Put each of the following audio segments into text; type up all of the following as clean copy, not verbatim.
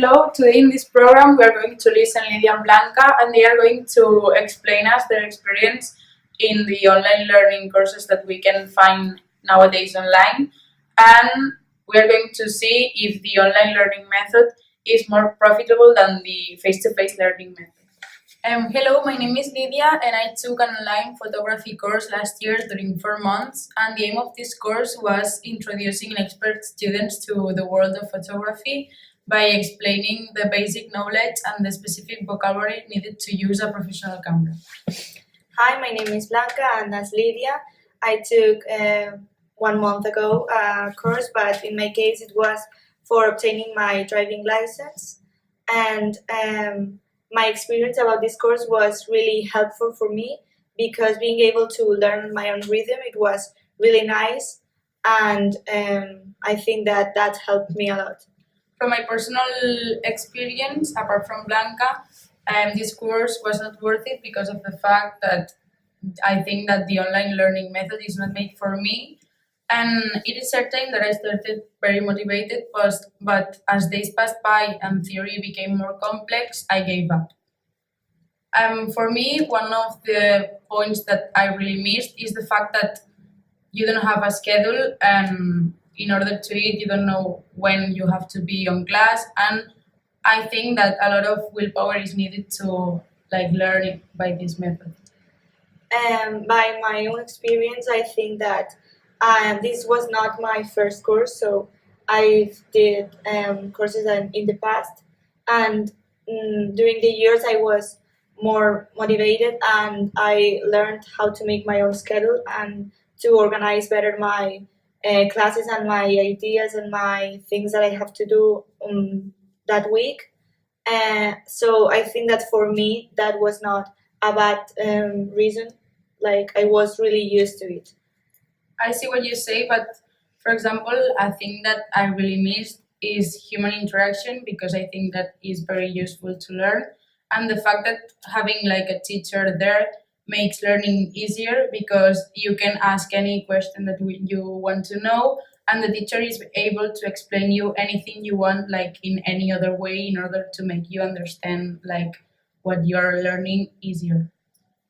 Hello, today in this program we are going to listen Lidia and Blanca, and they are going to explain us their experience in the online learning courses that we can find nowadays online, and we are going to see if the online learning method is more profitable than the face-to-face learning method. Hello, my name is Lidia, and I took an online photography course last year during 4 months, and the aim of this course was introducing expert students to the world of photography by explaining the basic knowledge and the specific vocabulary needed to use a professional camera. Hi, my name is Blanca, and that's Lidia. I took 1 month ago a course, but in my case it was for obtaining my driving license. And my experience about this course was really helpful for me because being able to learn my own rhythm, it was really nice, and I think that helped me a lot. From my personal experience, apart from Blanca, this course was not worth it because of the fact that I think that the online learning method is not made for me. And it is certain that I started very motivated, but as days passed by and theory became more complex, I gave up. For me, one of the points that I really missed is the fact that you don't have a schedule, and in order to eat, you don't know when you have to be on class. And I think that a lot of willpower is needed to learn it by this method. By my own experience, I think that this was not my first course, so I did courses in the past, and during the years I was more motivated, and I learned how to make my own schedule and to organize better my classes and my ideas and my things that I have to do that week. So I think that for me that was not a bad reason. I was really used to it. I see what you say, but for example, a thing that I really missed is human interaction, because I think that is very useful to learn. And the fact that having a teacher there makes learning easier because you can ask any question that you want to know, and the teacher is able to explain you anything you want in any other way in order to make you understand what you are learning easier.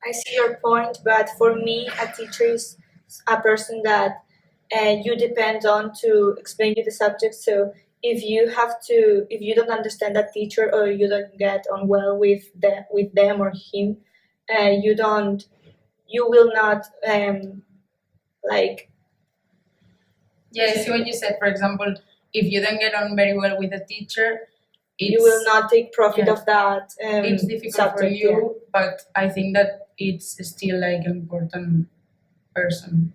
I see your point, but for me, a teacher is a person that you depend on to explain you the subject. So if you don't understand that teacher, or you don't get on well with them or him, you will not Yeah, I see what you said. For example, if you don't get on very well with a teacher, you will not take profit of that. It's difficult subject, for you, but I think that it's still an important person.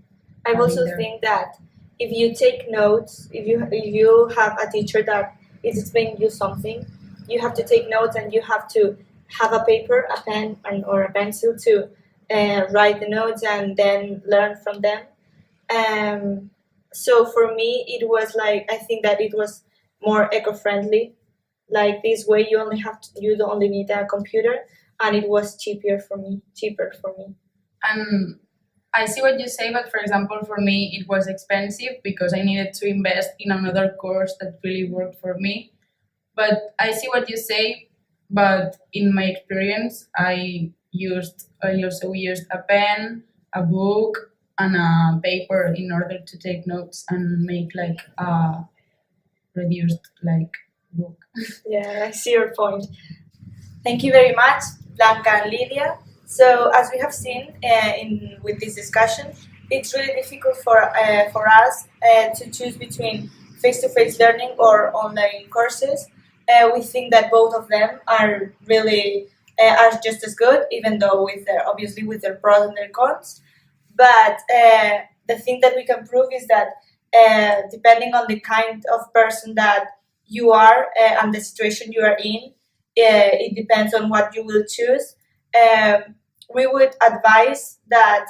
I also think that if you take notes, if you have a teacher that is explaining you something, you have to take notes, and you have to have a paper, a pen, or a pencil to write the notes and then learn from them. So for me, it was I think that it was more eco-friendly. This way, you only need a computer, and it was cheaper for me. And I see what you say, but for example, for me, it was expensive because I needed to invest in another course that really worked for me. But I see what you say, but in my experience, I also used a pen, a book, and a paper in order to take notes and make a reduced book. Yeah, I see your point. Thank you very much, Blanca and Lidia. So, as we have seen with this discussion, it's really difficult for us to choose between face-to-face learning or online courses. We think that both of them are really are just as good, even though obviously with their pros and their cons. But the thing that we can prove is that depending on the kind of person that you are and the situation you are in, it depends on what you will choose. We would advise that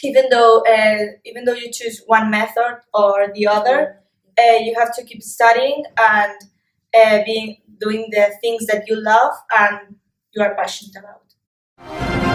even though you choose one method or the other, you have to keep studying and doing the things that you love and you are passionate about.